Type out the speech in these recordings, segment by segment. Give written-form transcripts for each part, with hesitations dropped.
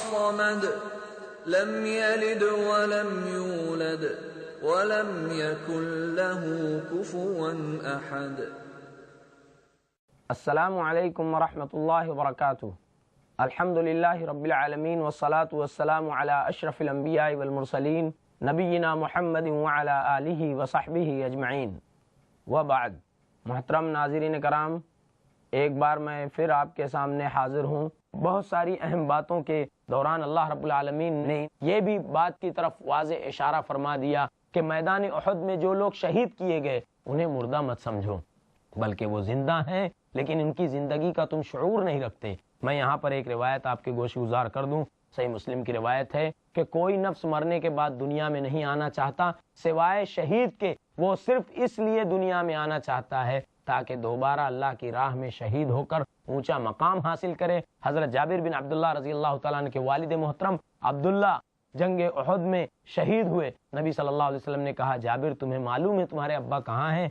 الصمد لم يلد ولم يولد ولم يكن له كفوا أحد۔ السلام علیکم ورحمۃ اللہ وبرکاتہ۔ الحمد للہ رب العالمین والصلاة والسلام علی اشرف الانبیاء والمرسلین نبینا محمد وعلی آلہ وصحبہ اجمعین وبعد۔ محترم ناظرین کرام، ایک بار میں پھر آپ کے سامنے حاضر ہوں۔ بہت ساری اہم باتوں کے دوران اللہ رب العالمین نے یہ بھی بات کی طرف واضح اشارہ فرما دیا کہ میدان احد میں جو لوگ شہید کیے گئے انہیں مردہ مت سمجھو، بلکہ وہ زندہ ہیں، لیکن ان کی زندگی کا تم شعور نہیں رکھتے۔ میں یہاں پر ایک روایت آپ کے گوش گزار کر دوں۔ صحیح مسلم کی روایت ہے کہ کوئی نفس مرنے کے بعد دنیا میں نہیں آنا چاہتا سوائے شہید کے، وہ صرف اس لیے دنیا میں آنا چاہتا ہے تاکہ دوبارہ اللہ کی راہ میں شہید ہو کر اونچا مقام حاصل کرے۔ حضرت جابر بن عبداللہ رضی اللہ تعالیٰ عنہ کے والد محترم عبداللہ جنگ احد میں شہید ہوئے۔ نبی صلی اللہ علیہ وسلم نے کہا، جابر تمہیں معلوم ہے تمہارے ابا کہاں ہیں؟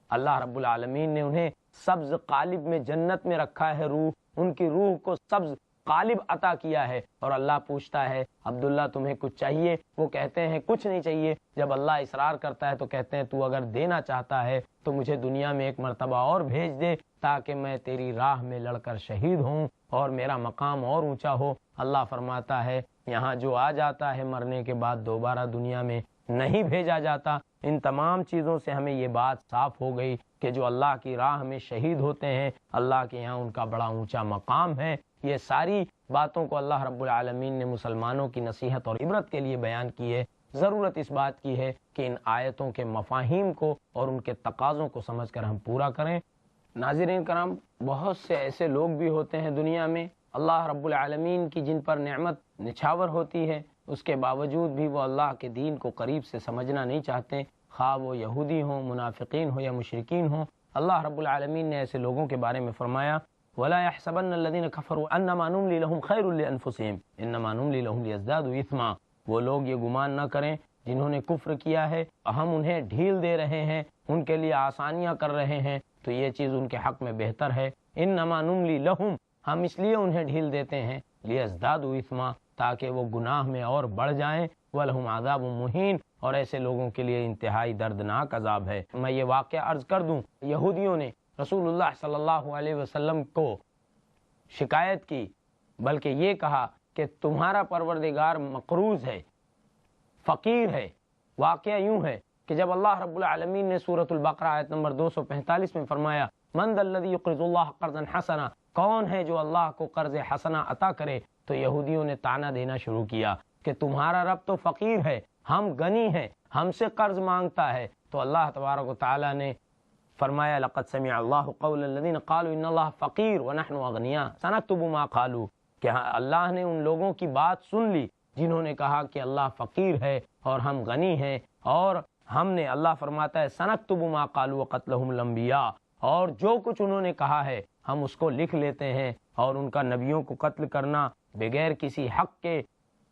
اللہ رب العالمین نے انہیں سبز قالب میں جنت میں رکھا ہے، روح ان کی روح کو سبز قالب عطا کیا ہے۔ اور اللہ پوچھتا ہے، عبداللہ تمہیں کچھ چاہیے؟ وہ کہتے ہیں کچھ نہیں چاہیے۔ جب اللہ اصرار کرتا ہے تو کہتے ہیں تو اگر دینا چاہتا ہے تو مجھے دنیا میں ایک مرتبہ اور بھیج دے تاکہ میں تیری راہ میں لڑ کر شہید ہوں اور میرا مقام اور اونچا ہو۔ اللہ فرماتا ہے، یہاں جو آ جاتا ہے مرنے کے بعد دوبارہ دنیا میں نہیں بھیجا جاتا۔ ان تمام چیزوں سے ہمیں یہ بات صاف ہو گئی کہ جو اللہ کی راہ میں شہید ہوتے ہیں اللہ کے یہاں ان کا بڑا اونچا مقام ہے۔ یہ ساری باتوں کو اللہ رب العالمین نے مسلمانوں کی نصیحت اور عبرت کے لیے بیان کی ہے۔ ضرورت اس بات کی ہے کہ ان آیتوں کے مفاہیم کو اور ان کے تقاضوں کو سمجھ کر ہم پورا کریں۔ ناظرین کرام، بہت سے ایسے لوگ بھی ہوتے ہیں دنیا میں اللہ رب العالمین کی جن پر نعمت نچھاور ہوتی ہے، اس کے باوجود بھی وہ اللہ کے دین کو قریب سے سمجھنا نہیں چاہتے، خواہ وہ یہودی ہوں، منافقین ہوں یا مشرکین ہوں۔ اللہ رب العالمین نے ایسے لوگوں کے بارے میں فرمایا، وَلَا يَحْسَبَنَّ الَّذِينَ كَفَرُوا أَنَّمَا نُمْلِي لَهُمْ خَيْرٌ لِأَنفُسِهِمْ إِنَّمَا نُمْلِي لَهُمْ لِيَزْدَادُوا إِثْمًا۔ وہ لوگ یہ گمان نہ کریں جنہوں نے کفر کیا ہے ہم انہیں ڈھیل دے رہے ہیں، ان کے لیے آسانیاں کر رہے ہیں، تو یہ چیز ان کے حق میں بہتر ہے۔ إِنَّمَا نُمْلِي لَهُمْ، ہم اس لیے انہیں ڈھیل دیتے ہیں لِيَزْدَادُوا إِثْمًا، تاکہ وہ گناہ میں اور بڑھ جائیں، وَلَهُمْ عَذَابٌ مُهِينٌ، اور ایسے لوگوں کے لیے انتہائی دردناک عذاب ہے۔ میں یہ واقعہ عرض کر دوں، یہودیوں نے رسول اللہ صلی اللہ علیہ وسلم کو شکایت کی، بلکہ یہ کہا کہ تمہارا پروردگار مقروض ہے، فقیر ہے۔ واقعہ یوں ہے کہ جب اللہ رب العالمین نے سورۃ البقرہ آیت نمبر 245 میں فرمایا، من ذا الذی یقرض اللہ قرضا حسنا، کون ہے جو اللہ کو قرض حسنا عطا کرے، تو یہودیوں نے طعنہ دینا شروع کیا کہ تمہارا رب تو فقیر ہے، ہم غنی ہیں، ہم سے قرض مانگتا ہے۔ تو اللہ تبارک و تعالی نے فرمایا، لقد سمع اللہ قول الذین قالوا ان اللہ فقیر ونحن اغنیاء سنکتب ما قالوا، کہ اللہ نے ان لوگوں کی بات سن لی جنہوں نے کہا کہ اللہ فقیر ہے اور ہم غنی ہیں، اور ہم نے، اللہ فرماتا ہے، سنکتب ما قالوا وقتلهم الانبیاء، اور جو کچھ انہوں نے کہا ہے ہم اس کو لکھ لیتے ہیں، اور ان کا نبیوں کو قتل کرنا بغیر کسی حق کے،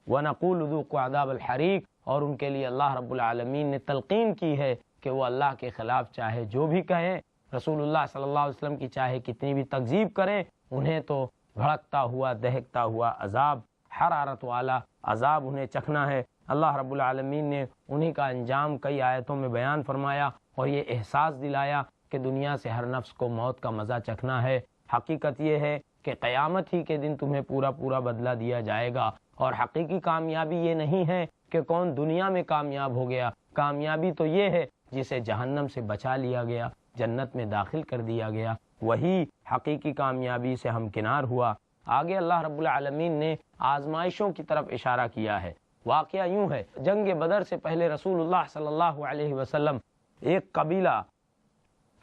وَنَقُولُ ذُوقُوا عَذَابَ الْحَرِيقِ، اور ان کے لیے اللہ رب العالمین نے تلقین کی ہے کہ وہ اللہ کے خلاف چاہے جو بھی کہیں، رسول اللہ صلی اللہ علیہ وسلم کی چاہے کتنی بھی تکذیب کریں، انہیں تو بھڑکتا ہوا دہکتا ہوا عذاب، حرارت والا عذاب انہیں چکھنا ہے۔ اللہ رب العالمین نے انہی کا انجام کئی آیتوں میں بیان فرمایا اور یہ احساس دلایا کہ دنیا سے ہر نفس کو موت کا مزہ چکھنا ہے۔ حقیقت یہ ہے کہ قیامت ہی کے دن تمہیں پورا پورا بدلہ دیا جائے گا، اور حقیقی کامیابی یہ نہیں ہے کہ کون دنیا میں کامیاب ہو گیا، کامیابی تو یہ ہے جسے جہنم سے بچا لیا گیا، جنت میں داخل کر دیا گیا، وہی حقیقی کامیابی سے ہمکنار ہوا۔ آگے اللہ رب العالمین نے آزمائشوں کی طرف اشارہ کیا ہے۔ واقعہ یوں ہے، جنگ بدر سے پہلے رسول اللہ صلی اللہ علیہ وسلم، ایک قبیلہ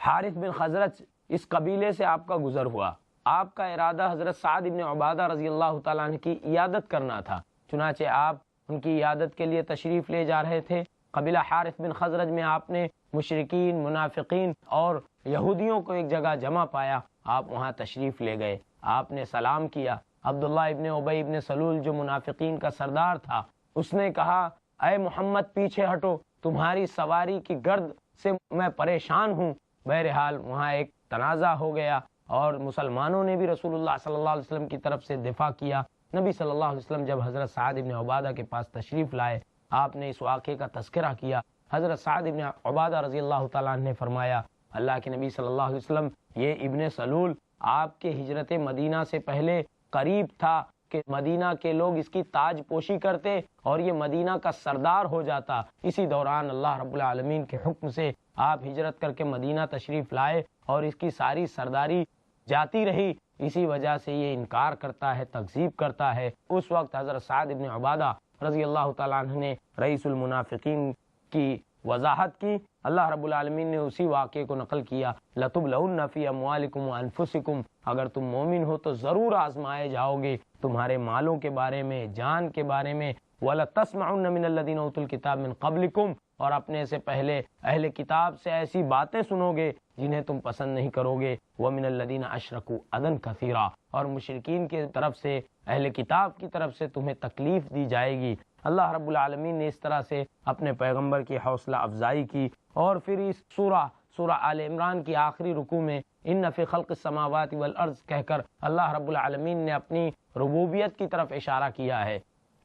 حارث بن خزرج، اس قبیلے سے آپ کا گزر ہوا۔ آپ کا ارادہ حضرت سعد بن عبادہ رضی اللہ تعالیٰ عنہ کی عیادت کرنا تھا، چنانچہ آپ ان کی عیادت کے لیے تشریف لے جا رہے تھے۔ قبیلہ حارث بن خزرج میں آپ نے مشرکین، منافقین اور یہودیوں کو ایک جگہ جمع پایا، آپ وہاں تشریف لے گئے، آپ نے سلام کیا۔ عبداللہ ابن ابی ابن سلول جو منافقین کا سردار تھا، اس نے کہا، اے محمد پیچھے ہٹو، تمہاری سواری کی گرد سے میں پریشان ہوں۔ بہرحال وہاں ایک تنازع ہو گیا اور مسلمانوں نے بھی رسول اللہ صلی اللہ علیہ وسلم کی طرف سے دفاع کیا۔ نبی صلی اللہ علیہ وسلم جب حضرت سعد ابن عبادہ کے پاس تشریف لائے، آپ نے اس واقعے کا تذکرہ کیا۔ حضرت سعد ابن عبادہ رضی اللہ تعالیٰ عنہ نے فرمایا، اللہ کے نبی صلی اللہ علیہ وسلم، یہ ابن سلول آپ کے ہجرت مدینہ سے پہلے قریب تھا کہ مدینہ کے لوگ اس کی تاج پوشی کرتے اور یہ مدینہ کا سردار ہو جاتا۔ اسی دوران اللہ رب العالمین کے حکم سے آپ ہجرت کر کے مدینہ تشریف لائے اور اس کی ساری سرداری جاتی رہی، اسی وجہ سے یہ انکار کرتا ہے، تکذیب کرتا ہے۔ اس وقت حضرت سعد ابن عبادہ رضی اللہ تعالیٰ عنہ نے رئیس المنافقین کی وضاحت کی۔ اللہ رب العالمین نے اسی واقعے کو نقل کیا، لَتُبْلَوُنَّ فِي أَمْوَالِكُمْ وَأَنفُسِكُمْ، اگر تم مومن ہو تو ضرور آزمائے جاؤ گے تمہارے مالوں کے بارے میں، جان کے بارے میں۔ وَلَتَسْمَعُنَّ مِنَ الَّذِينَ أُوتُوا الْكِتَابَ مِنْ قَبْلِكُمْ، اور اپنے سے پہلے اہل کتاب سے ایسی باتیں سنو گے جنہیں تم پسند نہیں کرو گے۔ وَمِنَ الَّذِينَ أَشْرَكُوا أَذًى كَثِيرًا، اور مشرکین کی طرف سے، اہل کتاب کی طرف سے تمہیں تکلیف دی جائے گی۔ اللہ رب العالمین نے اس طرح سے اپنے پیغمبر کی حوصلہ افزائی کی۔ اور پھر اس سورہ آل عمران کی آخری رکوع میں ان فی خلق السماوات والارض کہہ کر اللہ رب العالمین نے اپنی ربوبیت کی طرف اشارہ کیا ہے۔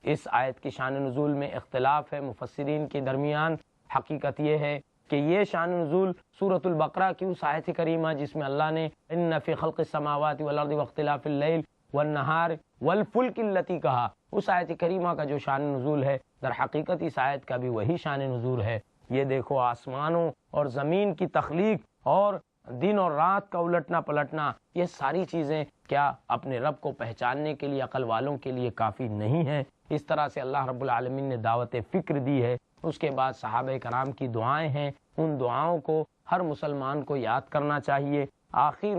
اس آیت کی شان نزول میں اختلاف ہے مفسرین کے درمیان۔ حقیقت یہ ہے کہ یہ شان نزول سورۃ البقرہ کی اس آیت کریمہ جس میں اللہ نے ان فی خلق السماوات والارض واختلاف اللیل والنہار والفلک التی کہا، اس آیت کریمہ کا جو شان نزول ہے در حقیقت اس آیت کا بھی وہی شان نزول ہے۔ یہ دیکھو آسمانوں اور زمین کی تخلیق اور دن اور رات کا الٹنا پلٹنا، یہ ساری چیزیں کیا اپنے رب کو پہچاننے کے لیے عقل والوں کے لیے کافی نہیں ہیں؟ اس طرح سے اللہ رب العالمین نے دعوت فکر دی ہے۔ اس کے بعد صحابہ کرام کی دعائیں ہیں، ان دعاؤں کو ہر مسلمان کو یاد کرنا چاہیے۔ آخر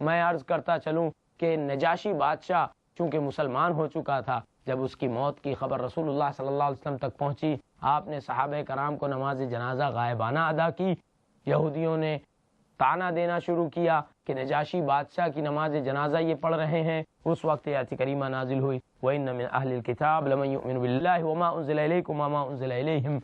میں عرض کرتا چلوں کہ نجاشی بادشاہ چونکہ مسلمان ہو چکا تھا، جب اس کی موت کی خبر رسول اللہ صلی اللہ علیہ وسلم تک پہنچی، آپ نے صحابہ کرام کو نماز جنازہ غائبانہ ادا کی۔ یہودیوں نے تانا دینا شروع کیا کہ نجاشی بادشاہ کی نماز جنازہ یہ پڑھ رہے ہیں۔ اس وقت یہ آیت کریمہ نازل ہوئی، وَإِنَّ مِنْ أَهْلِ الْكِتَابِ لَمَن يُؤْمِنُ بِاللَّهِ وَمَا أُنزِلَ إِلَيْكُمْ وَمَا أُنزِلَ إِلَيْهِمْ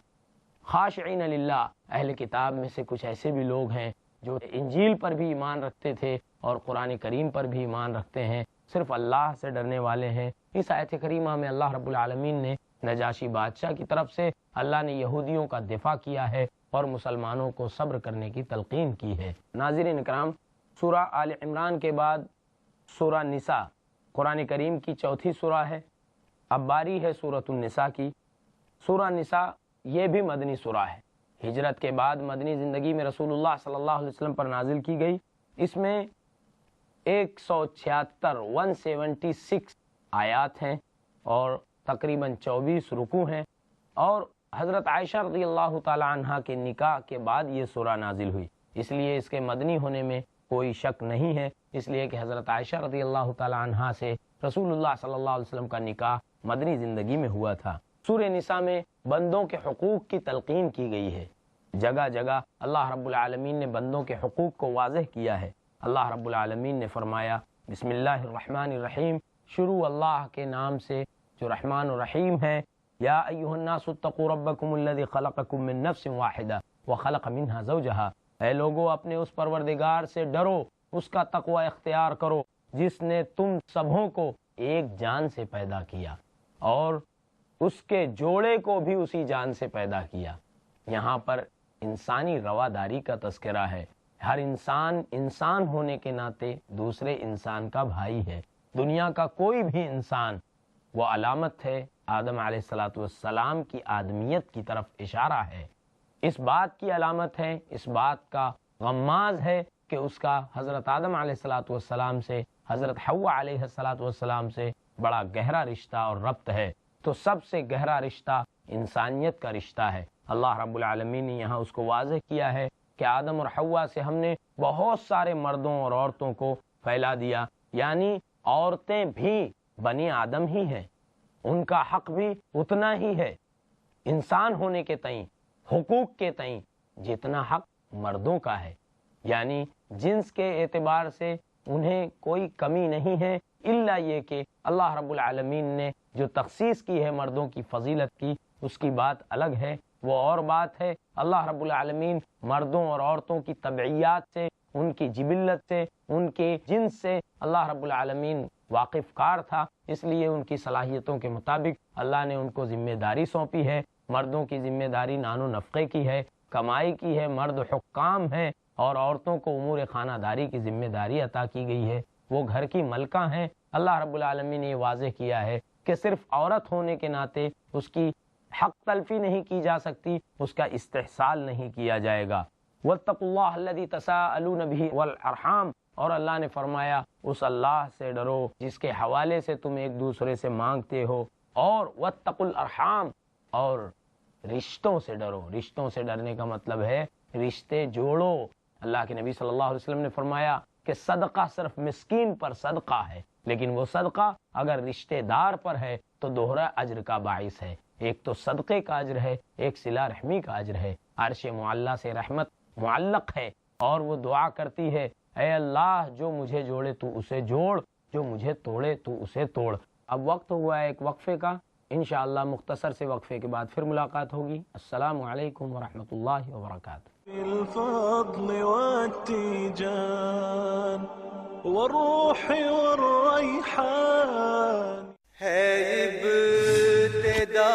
خَاشِعِينَ لِلَّهِ، اہل کتاب میں سے کچھ ایسے بھی لوگ ہیں جو انجیل پر بھی ایمان رکھتے تھے اور قرآن کریم پر بھی ایمان رکھتے ہیں، صرف اللہ سے ڈرنے والے ہیں۔ اس آیت کریمہ میں اللہ رب العالمین نے نجاشی بادشاہ کی طرف سے اللہ نے یہودیوں کا دفاع کیا ہے اور مسلمانوں کو صبر کرنے کی تلقین کی ہے۔ ناظرین اکرام، سورہ آل عمران کے بعد سورہ نساء قرآن کریم کی چوتھی سورہ ہے۔ اب باری ہے سورۃ النساء کی۔ سورہ نساء یہ بھی مدنی سورہ ہے، ہجرت کے بعد مدنی زندگی میں رسول اللہ صلی اللہ علیہ وسلم پر نازل کی گئی۔ اس میں 176 آیات ہیں اور تقریباً 24 رکوع ہیں، اور حضرت عائشہ رضی اللہ تعالی عنہا کے نکاح کے بعد یہ سورہ نازل ہوئی، اس لیے اس کے مدنی ہونے میں کوئی شک نہیں ہے، اس لیے کہ حضرت عائشہ رضی اللہ تعالی عنہا سے رسول اللہ صلی اللہ علیہ وسلم کا نکاح مدنی زندگی میں ہوا تھا۔ سورہ نساء میں بندوں کے حقوق کی تلقین کی گئی ہے۔ جگہ جگہ اللہ رب العالمین نے بندوں کے حقوق کو واضح کیا ہے۔ اللہ رب العالمین نے فرمایا، بسم اللہ الرحمن الرحیم، شروع اللہ کے نام سے جو رحمان الرحیم ہے۔ یا ایھا الناس اتقوا ربکم الذی خلقکم من نفس واحدہ وخلق منها زوجہا، اے لوگو اپنے اس پروردگار سے ڈرو، اس کا تقوی اختیار کرو جس نے تم سبھوں کو ایک جان سے پیدا کیا اور اس کے جوڑے کو بھی اسی جان سے پیدا کیا۔ یہاں پر انسانی رواداری کا تذکرہ ہے۔ ہر انسان ہونے کے ناطے دوسرے انسان کا بھائی ہے۔ دنیا کا کوئی بھی انسان وہ علامت ہے، آدم علیہ السلام کی آدمیت کی طرف اشارہ ہے۔ اس بات کی علامت ہے، اس بات کا غماز ہے کہ اس کا حضرت آدم علیہ السلام سے، حضرت حوا علیہ السلام سے بڑا گہرا رشتہ اور ربط ہے۔ تو سب سے گہرا رشتہ انسانیت کا رشتہ ہے۔ اللہ رب العالمین نے یہاں اس کو واضح کیا ہے کہ آدم اور حوا سے ہم نے بہت سارے مردوں اور عورتوں کو پھیلا دیا، یعنی عورتیں بھی بنی آدم ہی ہیں، ان کا حق بھی اتنا ہی ہے انسان ہونے کے تئیں، حقوق کے تئیں، جتنا حق مردوں کا ہے، یعنی جنس کے اعتبار سے انہیں کوئی کمی نہیں ہے، الا یہ کہ اللہ رب العالمین نے جو تخصیص کی ہے مردوں کی فضیلت کی، اس کی بات الگ ہے، وہ اور بات ہے۔ اللہ رب العالمین مردوں اور عورتوں کی طبعیات سے ان کی جبلت سے، ان کے جنس سے اللہ رب العالمین واقف کار تھا، اس لیے ان کی صلاحیتوں کے مطابق اللہ نے ان کو ذمہ داری سونپی ہے۔ مردوں کی ذمہ داری نان و نفقے کی ہے، کمائی کی ہے، مرد حکام ہیں، اور عورتوں کو امور خانہ داری کی ذمہ داری عطا کی گئی ہے، وہ گھر کی ملکہ ہیں۔ اللہ رب العالمین نے یہ واضح کیا ہے کہ صرف عورت ہونے کے ناطے اس کی حق تلفی نہیں کی جا سکتی، اس کا استحصال نہیں کیا جائے گا۔ وَاتَّقُوا اللَّهَ الَّذِي تَسَاءَلُونَ بِهِ وَالْأَرْحَامَ، اور اللہ نے فرمایا اس اللہ سے ڈرو جس کے حوالے سے تم ایک دوسرے سے مانگتے ہو، اور وَاتَّقُوا الْأَرْحَامَ، اور رشتوں سے ڈرو۔ رشتوں سے ڈرنے کا مطلب ہے رشتے جوڑو۔ اللہ کے نبی صلی اللہ علیہ وسلم نے فرمایا کہ صدقہ صرف مسکین پر صدقہ ہے، لیکن وہ صدقہ اگر رشتے دار پر ہے تو دوہرا اجر کا باعث ہے۔ ایک تو صدقے کا اجر ہے، ایک صلہ رحمی کا اجر ہے۔ عرش معلیٰ سے رحمت معلق ہے، اور وہ دعا کرتی ہے اے اللہ جو مجھے جوڑے تو اسے جوڑ، جو مجھے توڑے تو اسے توڑ۔ اب وقت ہوا ہے ایک وقفے کا، انشاءاللہ مختصر سے وقفے کے بعد پھر ملاقات ہوگی۔ السلام علیکم ورحمۃ اللہ وبرکاتہ۔ بالفضل والتيجان والروح والريحان ہے ابتدا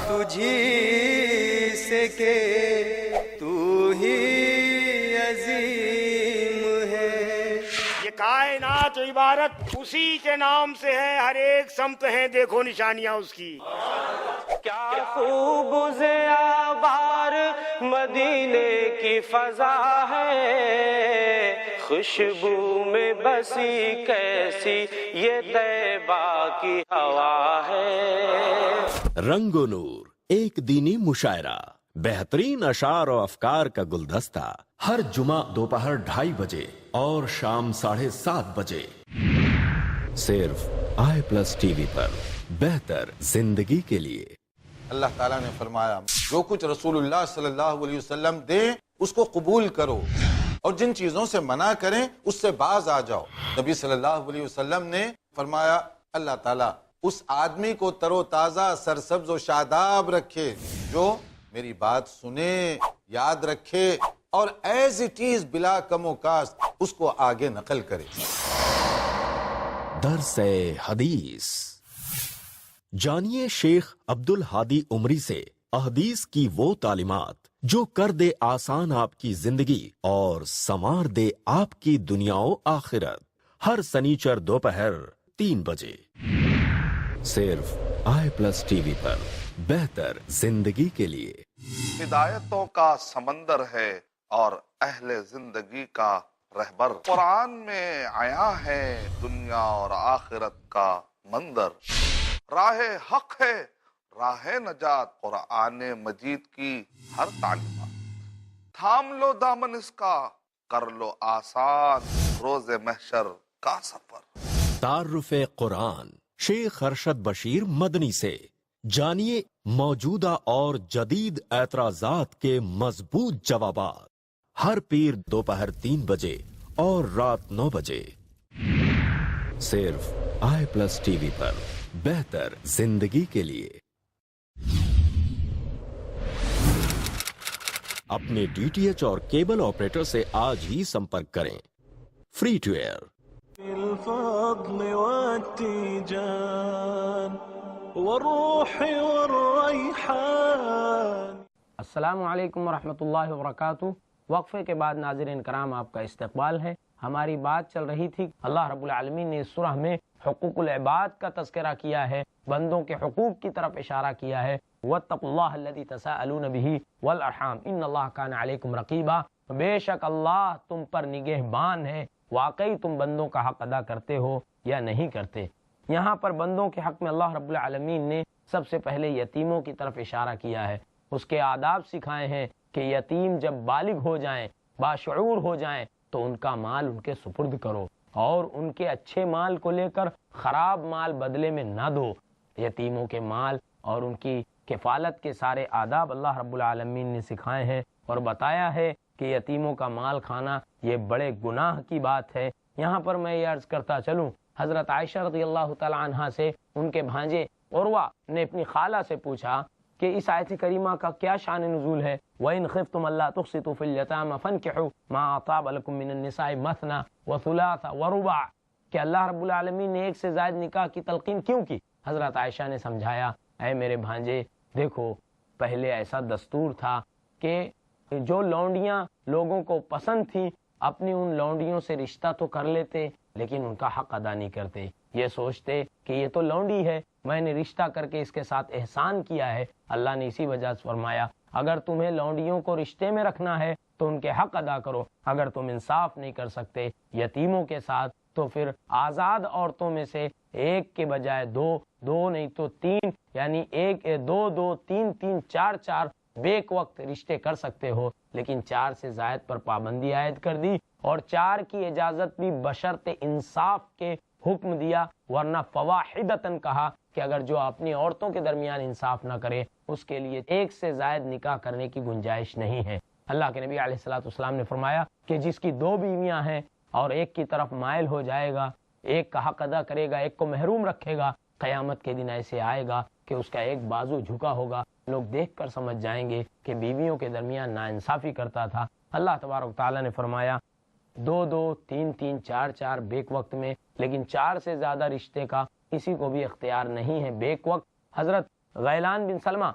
تجھی سے کہ تو ہی عظیم ہے۔ یہ کائنات عبارت اسی کے نام سے ہے، ہر ایک سمت ہیں، دیکھو نشانیاں اس کی۔ کیا خوب زیابار مدینے کی فضا ہے، خوشبو میں بسی کیسی یہ طیبہ کی ہوا ہے۔ رنگ و نور ایک دینی مشاعرہ، بہترین اشعار و افکار کا گلدستہ، ہر جمعہ دوپہر 2:30 بجے اور شام 7:30 بجے، صرف iPlus TV پر، بہتر زندگی کے لیے۔ اللہ تعالیٰ نے فرمایا جو کچھ رسول اللہ صلی اللہ علیہ وسلم دیں اس کو قبول کرو، اور جن چیزوں سے منع کریں اس سے باز آ جاؤ۔ نبی صلی اللہ علیہ وسلم نے فرمایا اللہ تعالیٰ اس آدمی کو تر و تازہ، سرسبز و شاداب رکھے جو میری بات سنے، یاد رکھے، اور ایز اٹ از بلا کم و کاست اس کو آگے نقل کرے۔ درس حدیث، جانیے شیخ عبد الہادی عمری سے احادیث کی وہ تعلیمات جو کر دے آسان آپ کی زندگی اور سنوار دے آپ کی دنیا و آخرت، ہر سنیچر دوپہر 3 بجے، صرف iPlus TV پر، بہتر زندگی کے لیے۔ ہدایتوں کا سمندر ہے اور اہل زندگی کا رہبر، قرآن میں آیا ہے دنیا اور آخرت کا منظر، راہ حق ہے راہ نجات، قرآن مجید کی ہر تعلیمات، تھام لو دامن اس کا، کر لو آسان روز محشر کا سفر۔ تعارف قرآن شیخ ارشد بشیر مدنی سے جانیے موجودہ اور جدید اعتراضات کے مضبوط جوابات، ہر پیر دوپہر 3 بجے اور رات 9 بجے، صرف iPlus TV پر، بہتر زندگی کے لیے۔ اپنے DTH اور کیبل آپریٹر سے آج ہی سمپرک کریں۔ Free to air. بالفضل والتيجان والروح والريحان۔ السلام علیکم ورحمۃ اللہ وبرکاتہ۔ وقفے کے بعد ناظرین کرام آپ کا استقبال ہے۔ ہماری بات چل رہی تھی، اللہ رب العالمین نے اس سورہ میں حقوق العباد کا تذکرہ کیا ہے، بندوں کے حقوق کی طرف اشارہ کیا ہے۔ وَاتَّقُوا اللَّهَ الَّذِي تَسَاءَلُونَ بِهِ وَالْأَرْحَامَ إِنَّ اللَّهَ كَانَ عَلَيْكُمْ رَقِيبًا، بے شک اللہ تم پر نگہبان ہے، واقعی تم بندوں کا حق ادا کرتے ہو یا نہیں کرتے۔ یہاں پر بندوں کے حق میں اللہ رب العالمین نے سب سے پہلے یتیموں کی طرف اشارہ کیا ہے، اس کے آداب سکھائے ہیں کہ یتیم جب بالغ ہو جائیں، باشعور ہو جائیں تو ان کا مال ان کے سپرد کرو، اور ان کے اچھے مال کو لے کر خراب مال بدلے میں نہ دو۔ یتیموں کے مال اور ان کی کفالت کے سارے آداب اللہ رب العالمین نے سکھائے ہیں، اور بتایا ہے کہ یتیموں کا مال کھانا یہ بڑے گناہ کی بات ہے۔ یہاں پر میں یہ عرض کرتا چلوں، حضرت عائشہ رضی اللہ تعالی عنہا سے ان کے بھانجے عروہ نے اپنی خالہ سے پوچھا کہ اس آیت کریمہ کا کیا شان نزول ہے. وَإِنْ خِفْتُمْ أَلَّا تُقْسِطُوا فِي الْيَتَامَى فَانكِحُوا مَا طَابَ لَكُم مِّنَ النِّسَاءِ مَثْنَىٰ وَثُلَاثَ وَرُبَاعَ. کہ اللہ رب العالمین نے ایک سے زائد نکاح کی تلقین کیوں کی؟ حضرت عائشہ نے سمجھایا، اے میرے بھانجے دیکھو، پہلے ایسا دستور تھا کہ جو لونڈیاں لوگوں کو پسند تھیں اپنی ان لونڈیوں سے رشتہ تو کر لیتے لیکن ان کا حق ادا نہیں کرتے. یہ سوچتے کہ یہ تو لونڈی ہے، میں نے رشتہ کر کے اس کے ساتھ احسان کیا ہے. اللہ نے اسی وجہ سے فرمایا اگر تمہیں لونڈیوں کو رشتے میں رکھنا ہے تو ان کے حق ادا کرو. اگر تم انصاف نہیں کر سکتے یتیموں کے ساتھ تو پھر آزاد عورتوں میں سے ایک کے بجائے دو نہیں تو تین، یعنی ایک دو تین چار بیک وقت رشتے کر سکتے ہو. لیکن 4 سے زائد پر پابندی عائد کر دی اور 4 کی اجازت بھی بشرط انصاف کے حکم دیا، ورنہ فواحدتاً کہا کہ اگر جو اپنی عورتوں کے درمیان انصاف نہ کرے اس کے لیے 1 سے زائد نکاح کرنے کی گنجائش نہیں ہے. اللہ کے نبی علیہ الصلوۃ والسلام نے فرمایا کہ جس کی 2 بیویاں ہیں اور ایک کی طرف مائل ہو جائے گا، ایک کا حق ادا کرے گا، ایک کو محروم رکھے گا، قیامت کے دن ایسے آئے گا کہ اس کا ایک بازو جھکا ہوگا. لوگ دیکھ کر سمجھ جائیں گے کہ بیویوں کے درمیان ناانصافی کرتا تھا. اللہ تبارک تعالیٰ نے فرمایا 2 3 4 بیک وقت میں، لیکن 4 سے زیادہ رشتے کا کسی کو بھی اختیار نہیں ہے بیک وقت. حضرت غیلان بن سلمہ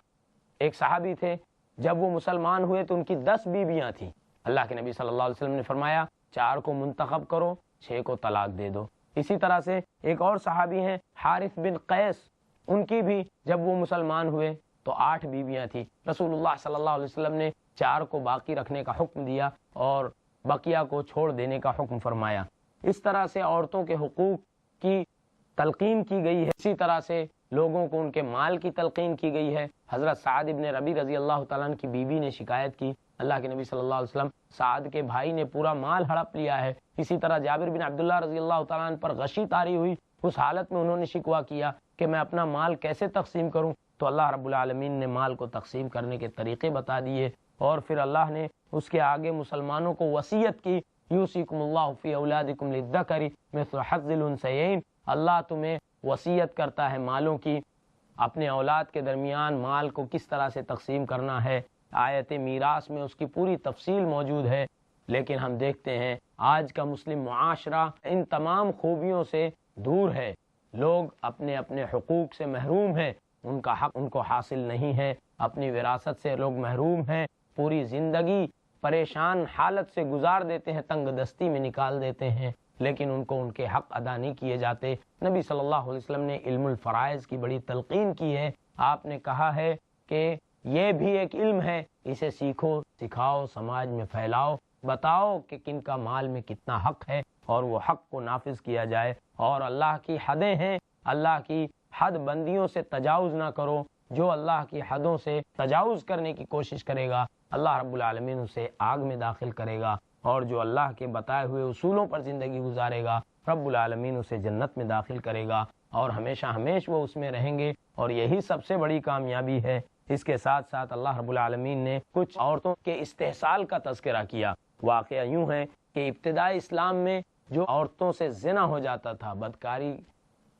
ایک صحابی تھے، جب وہ مسلمان ہوئے تو ان کی 10 بیویاں تھیں. اللہ کے نبی صلی اللہ علیہ وسلم نے فرمایا 4 کو منتخب کرو، 6 کو طلاق دے دو. اسی طرح سے ایک اور صحابی ہیں حارث بن قیس، ان کی بھی جب وہ مسلمان ہوئے تو 8 بیویاں تھیں. رسول اللہ صلی اللہ علیہ وسلم نے 4 کو باقی رکھنے کا حکم دیا اور بقیہ کو چھوڑ دینے کا حکم فرمایا. اس طرح سے عورتوں کے حقوق کی تلقین کی گئی ہے. اسی طرح سے لوگوں کو ان کے مال کی تلقین کی گئی ہے. حضرت سعد ابن ربی رضی اللہ تعالیٰ عنہ کی بیوی نے شکایت کی، اللہ کے نبی صلی اللہ علیہ وسلم سعد کے بھائی نے پورا مال ہڑپ لیا ہے. اسی طرح جابر بن عبداللہ رضی اللہ تعالیٰ عنہ پر غشی طاری ہوئی، اس حالت میں انہوں نے شکوہ کیا کہ میں اپنا مال کیسے تقسیم کروں. تو اللہ رب العالمین نے مال کو تقسیم کرنے کے طریقے بتا دیے اور پھر اللہ نے اس کے آگے مسلمانوں کو وصیت کی، یوصیکم اللہ فی اولادکم للذکر مثل حظ الانثیین. اللہ تمہیں وصیت کرتا ہے مالوں کی، اپنے اولاد کے درمیان مال کو کس طرح سے تقسیم کرنا ہے. آیت میراث میں اس کی پوری تفصیل موجود ہے. لیکن ہم دیکھتے ہیں آج کا مسلم معاشرہ ان تمام خوبیوں سے دور ہے. لوگ اپنے اپنے حقوق سے محروم ہیں، ان کا حق ان کو حاصل نہیں ہے، اپنی وراثت سے لوگ محروم ہیں. پوری زندگی پریشان حالت سے گزار دیتے ہیں، تنگ دستی میں نکال دیتے ہیں، لیکن ان کو ان کے حق ادا نہیں کیے جاتے. نبی صلی اللہ علیہ وسلم نے علم الفرائض کی بڑی تلقین کی ہے. آپ نے کہا ہے کہ یہ بھی ایک علم ہے، اسے سیکھو، سکھاؤ، سماج میں پھیلاؤ، بتاؤ کہ کن کا مال میں کتنا حق ہے اور وہ حق کو نافذ کیا جائے. اور اللہ کی حدیں ہیں، اللہ کی حد بندیوں سے تجاوز نہ کرو. جو اللہ کی حدوں سے تجاوز کرنے کی کوشش کرے گا اللہ رب العالمین اسے آگ میں داخل کرے گا، اور جو اللہ کے بتائے ہوئے اصولوں پر زندگی گزارے گا رب العالمین اسے جنت میں داخل کرے گا اور ہمیشہ ہمیشہ وہ اس میں رہیں گے. اور یہی سب سے بڑی کامیابی ہے. اس کے ساتھ ساتھ اللہ رب العالمین نے کچھ عورتوں کے استحصال کا تذکرہ کیا. واقعہ یوں ہے کہ ابتدائی اسلام میں جو عورتوں سے زنا ہو جاتا تھا، بدکاری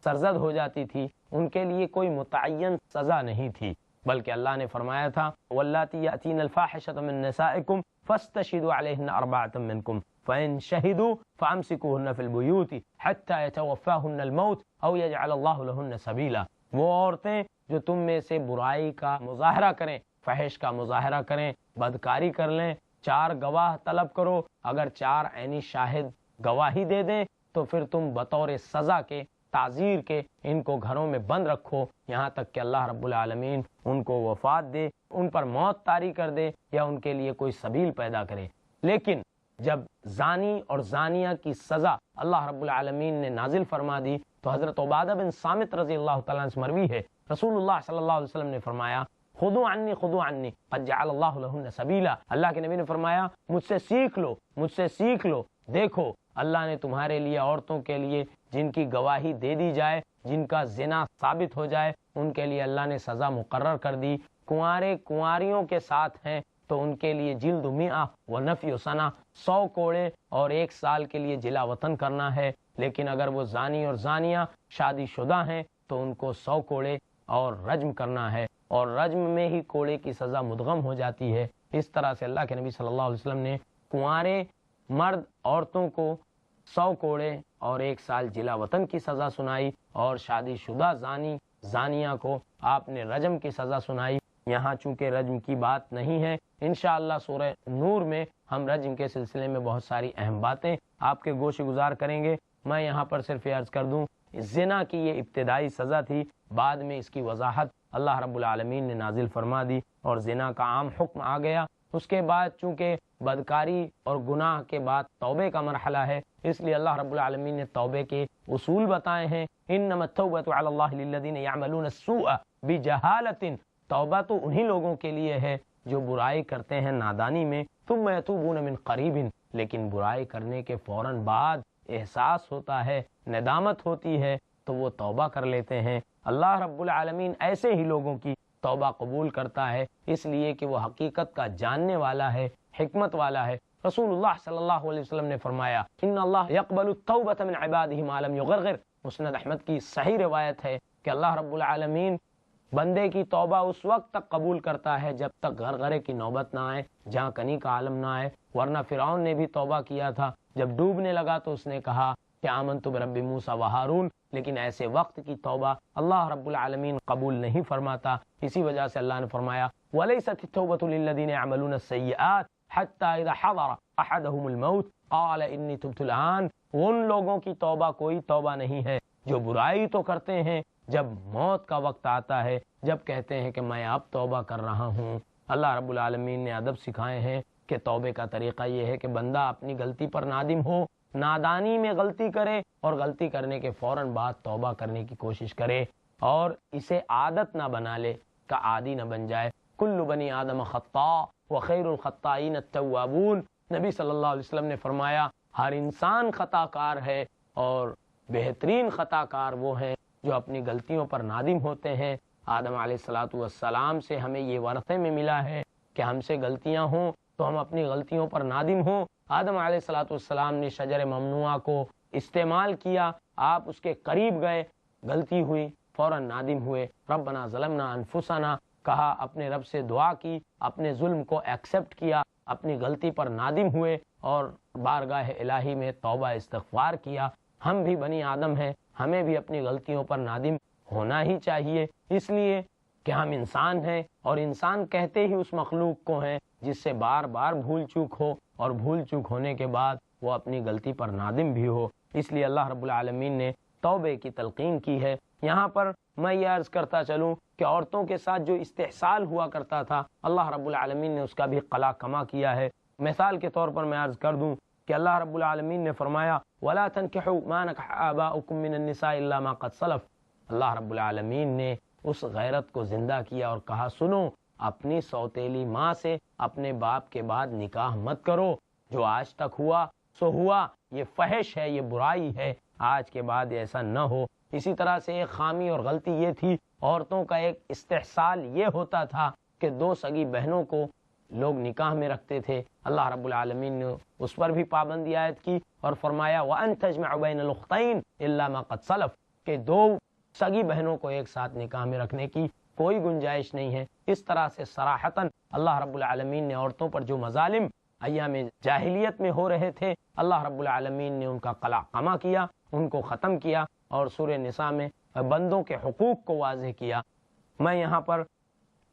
سرزد ہو جاتی تھی، ان کے لیے کوئی متعین سزا نہیں تھی، بلکہ اللہ نے فرمایا تھا واللاتی یاتین الفاحشۃ من نسائکم فاستشہدوا علیہن اربعۃ منکم فإن شہدوا فامسکوہن فی البیوت حتی یتوفاہن الموت او یجعل اللہ لہن سبیلا. وہ عورتیں جو تم میں سے برائی کا مظاہرہ کریں، فحش کا مظاہرہ کریں، بدکاری کر لیں، 4 گواہ طلب کرو. اگر 4 عینی شاہد گواہی دے دیں تو پھر تم بطور سزا کے، تعزیر کے ان کو گھروں میں بند رکھو یہاں تک کہ اللہ رب العالمین ان کو وفات دے، ان پر موت طاری کر دے یا ان کے لیے کوئی سبیل پیدا کرے. لیکن جب زانی اور زانیہ کی سزا اللہ رب العالمین نے نازل فرما دی تو حضرت عبادہ بن صامت رضی اللہ تعالیٰ عنہ سے مروی ہے، رسول اللہ صلی اللہ علیہ وسلم نے فرمایا خذوا عنی قد جعل اللہ لہن سبیلا. اللہ کے نبی نے فرمایا مجھ سے سیکھ لو، مجھ سے سیکھ لو. دیکھو اللہ نے تمہارے لیے عورتوں کے لیے جن کی گواہی دے دی جائے، جن کا زنا ثابت ہو جائے، ان کے لیے اللہ نے سزا مقرر کر دی. کنوارے کنواریوں کے ساتھ ہیں تو ان کے لیے جلد 100 و نفی سنہ، 100 کوڑے اور 1 سال کے لیے جلا وطن کرنا ہے. لیکن اگر وہ زانی اور زانیہ شادی شدہ ہیں تو ان کو 100 کوڑے اور رجم کرنا ہے، اور رجم میں ہی کوڑے کی سزا مدغم ہو جاتی ہے۔ اس طرح سے اللہ کے نبی صلی اللہ علیہ وسلم نے کنوارے مرد عورتوں کو 100 کوڑے اور 1 سال جلا وطن کی سزا سنائی، اور شادی شدہ زانیہ کو آپ نے رجم کی سزا سنائی۔ یہاں چونکہ رجم کی بات نہیں ہے، انشاءاللہ سورہ نور میں ہم رجم کے سلسلے میں بہت ساری اہم باتیں آپ کے گوش گزار کریں گے۔ میں یہاں پر صرف یہ عرض کر دوں، زنا کی یہ ابتدائی سزا تھی، بعد میں اس کی وضاحت اللہ رب العالمین نے نازل فرما دی اور زنا کا عام حکم آ گیا۔ اس کے بعد چونکہ بدکاری اور گناہ کے بعد توبے کا مرحلہ ہے، اس لیے اللہ رب العالمین نے توبے کے اصول بتائے ہیں۔ انما التوبۃ علی اللہ للذین یعملون السوء بجہالۃ، توبہ تو انہی لوگوں کے لیے ہے جو برائی کرتے ہیں نادانی میں، ثم یتوبون من قریب، لیکن برائی کرنے کے فوراً بعد احساس ہوتا ہے، ندامت ہوتی ہے، تو وہ توبہ کر لیتے ہیں۔ اللہ رب العالمین ایسے ہی لوگوں کی توبہ قبول کرتا ہے، اس لیے کہ وہ حقیقت کا جاننے والا ہے، حکمت والا ہے۔ رسول اللہ صلی اللہ علیہ وسلم نے فرمایا ان اللہ یقبل التوبۃ من عبادہ ما لم یغرغر، مسند احمد کی صحیح روایت ہے کہ اللہ رب العالمین بندے کی توبہ اس وقت تک قبول کرتا ہے جب تک غرغرے کی نوبت نہ آئے، جہاں کنی کا عالم نہ آئے، ورنہ فرعون نے بھی توبہ کیا تھا، جب ڈوبنے لگا تو اس نے کہا کہ آمنت برب موسیٰ و ہارون، لیکن ایسے وقت کی توبہ اللہ رب العالمین قبول نہیں فرماتا۔ اسی وجہ سے اللہ نے فرمایا وَلَيْسَتِ التَّوْبَةُ لِلَّذِينَ يَعْمَلُونَ السَّيِّئَاتِ حَتَّى إِذَا حَضَرَ أَحَدَهُمُ الْمَوْتُ قَالَ إِنِّي تُبْتُ الْآنَ، ان لوگوں کی توبہ کوئی توبہ نہیں ہے جو برائی تو کرتے ہیں، جب موت کا وقت آتا ہے، جب کہتے ہیں کہ میں اب توبہ کر رہا ہوں۔ اللہ رب العالمین نے ادب سکھائے ہیں کہ توبے کا طریقہ یہ ہے کہ بندہ اپنی غلطی پر نادم ہو، نادانی میں غلطی کرے، اور غلطی کرنے کے فوراً بعد توبہ کرنے کی کوشش کرے، اور اسے عادت نہ بنا لے، کا عادی نہ بن جائے۔ کل بنی آدم خطاء وخیر الخطائین التوابون، نبی صلی اللہ علیہ وسلم نے فرمایا ہر انسان خطا کار ہے، اور بہترین خطا کار وہ ہیں جو اپنی غلطیوں پر نادم ہوتے ہیں۔ آدم علیہ السلام سے ہمیں یہ ورثے میں ملا ہے کہ ہم سے غلطیاں ہوں تو ہم اپنی غلطیوں پر نادم ہوں۔ آدم علیہ السلام نے شجر ممنوعہ کو استعمال کیا، آپ اس کے قریب گئے، غلطی ہوئی، فوراً نادم ہوئے، ربنا ظلمنا انفسنا کہا، اپنے رب سے دعا کی، اپنے ظلم کو ایکسیپٹ کیا، اپنی غلطی پر نادم ہوئے، اور بارگاہ الہی میں توبہ استغفار کیا۔ ہم بھی بنی آدم ہیں، ہمیں بھی اپنی غلطیوں پر نادم ہونا ہی چاہیے، اس لیے کہ ہم انسان ہیں، اور انسان کہتے ہی اس مخلوق کو ہیں جس سے بار بار بھول چوک ہو، اور بھول چوک ہونے کے بعد وہ اپنی غلطی پر نادم بھی ہو۔ اس لیے اللہ رب العالمین نے توبے کی تلقین کی ہے۔ یہاں پر میں یہ عرض کرتا چلوں کہ عورتوں کے ساتھ جو استحصال ہوا کرتا تھا، اللہ رب العالمین نے اس کا بھی قلا کما کیا ہے۔ مثال کے طور پر میں عرض کر دوں کہ اللہ رب العالمین نے فرمایا وَلَا تَنْكِحُوا مَا نَكَحَ آبَاؤُكُم مِّنَ النِّسَاءِ إِلَّا مَا قَدْ سَلَفَ، اللہ رب العالمین نے اس غیرت کو زندہ کیا اور کہا سنو، اپنی سوتیلی ماں سے اپنے باپ کے بعد نکاح مت کرو، جو آج تک ہوا سو ہوا، یہ فحش ہے، یہ برائی ہے، آج کے بعد ایسا نہ ہو۔ اسی طرح سے ایک خامی اور غلطی یہ تھی، عورتوں کا ایک استحصال یہ ہوتا تھا کہ 2 سگی بہنوں کو لوگ نکاح میں رکھتے تھے۔ اللہ رب العالمین نے اس پر بھی پابندی عائد کی اور فرمایا وَأَن تَجْمَعُ بَيْنَ الْأُخْتَيْنِ إِلَّا مَا قَدْ سَلَفَ، کہ 2 سگی بہنوں کو ایک ساتھ نکاح میں رکھنے کی کوئی گنجائش نہیں ہے۔ اس طرح سے صراحتاً اللہ رب العالمین نے عورتوں پر جو مظالم ایام جاہلیت میں ہو رہے تھے، اللہ رب العالمین نے ان کا قلع قما کیا، ان کو ختم کیا، اور سورہ نساء میں بندوں کے حقوق کو واضح کیا۔ میں یہاں پر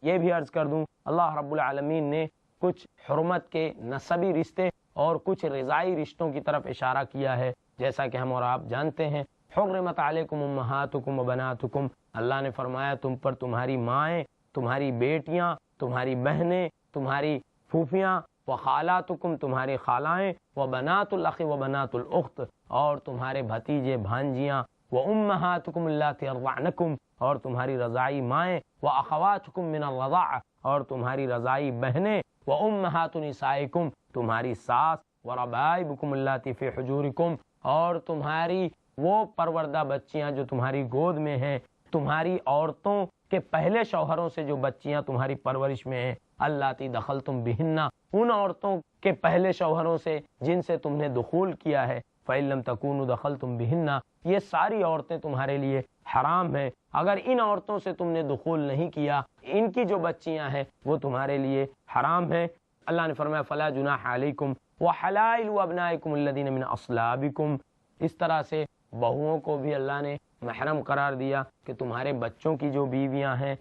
یہ بھی عرض کر دوں، اللہ رب العالمین نے کچھ حرمت کے نسبی رشتے اور کچھ رضائی رشتوں کی طرف اشارہ کیا ہے، جیسا کہ ہم اور آپ جانتے ہیں حرمت علیکم امہاتکم و بناتکم، اللہ نے فرمایا تم پر تمہاری مائیں، تمہاری بیٹیاں، تمہاری بہنیں، تمہاری پھوپھیاں، و خالاتکم تمہاری خالائیں، و بنات الاخ و بنات الاخت اور تمہارے بھتیجے بھانجیاں، و امہاتکم اللاتی ارضعنکم اور تمہاری رضائی مائیں، و اخواتکم من الرضاعہ اور تمہاری رضائی بہنیں، و امہات نسائکم تمہاری ساس، و ربائبکم اللاتی فی حجورکم اور تمہاری وہ پروردہ بچیاں جو تمہاری گود میں ہیں، تمہاری عورتوں کے پہلے شوہروں سے جو بچیاں تمہاری پرورش میں ہیں، اللاتی دخلتم بہن ان عورتوں کے پہلے شوہروں سے جن سے تم نے دخول کیا ہے، فَإِن لَّمْ تَكُونُوا دَخَلْتُم بِهِنَّ، یہ ساری عورتیں تمہارے لیے حرام ہیں، اگر ان عورتوں سے تم نے دخول نہیں کیا، ان کی جو بچیاں ہیں وہ تمہارے لیے حرام ہیں۔ اللہ نے فرمایا فَلَا جُنَاحَ عَلَيْكُمْ وَحَلَائِلُ أَبْنَائِكُمُ الَّذِينَ مِنْ أَصْلَابِكُمْ، اس طرح سے بہوؤں کو بھی اللہ نے محرم قرار دیا کہ تمہارے بچوں کی جو بیویاں ہیں،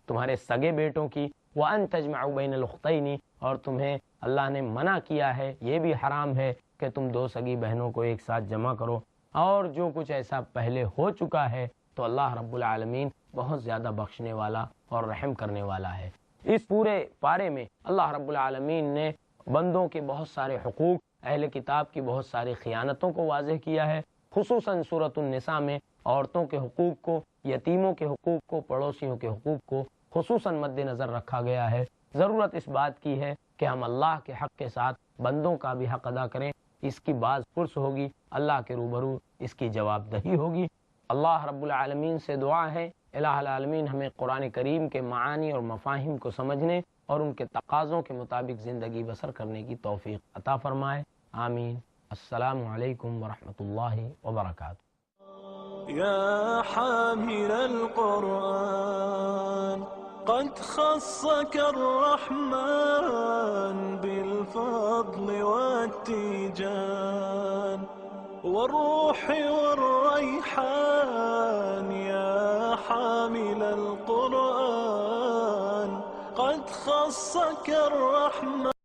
تمہارے سگے بیٹوں کی، وَأَن تَجْمَعُوا بَيْنَ الْأُخْتَيْنِ، اور تمہیں اللہ نے منع کیا ہے، یہ بھی حرام ہے کہ تم دو سگی بہنوں کو ایک ساتھ جمع کرو، اور جو کچھ ایسا پہلے ہو چکا ہے تو اللہ رب العالمین بہت زیادہ بخشنے والا اور رحم کرنے والا ہے۔ اس پورے پارے میں اللہ رب العالمین نے بندوں کے بہت سارے حقوق، اہل کتاب کی بہت ساری خیانتوں کو واضح کیا ہے، خصوصاً سورۃ النساء میں عورتوں کے حقوق کو، یتیموں کے حقوق کو، پڑوسیوں کے حقوق کو خصوصاً مد نظر رکھا گیا ہے۔ ضرورت اس بات کی ہے کہ ہم اللہ کے حق کے ساتھ بندوں کا بھی حق ادا کریں، اس کی باز پرس ہوگی، اللہ کے روبرو اس کی جواب دہی ہوگی۔ اللہ رب العالمین سے دعا ہے الہ العالمین ہمیں قرآن کریم کے معانی اور مفاہیم کو سمجھنے اور ان کے تقاضوں کے مطابق زندگی بسر کرنے کی توفیق عطا فرمائے، آمین۔ السلام علیکم ورحمۃ اللہ وبرکاتہ۔ يا حامل القرآن قد خصك الرحمن بالفضل والتيجان والروح والريحان، يا حامل القرآن قد خصك الرحمن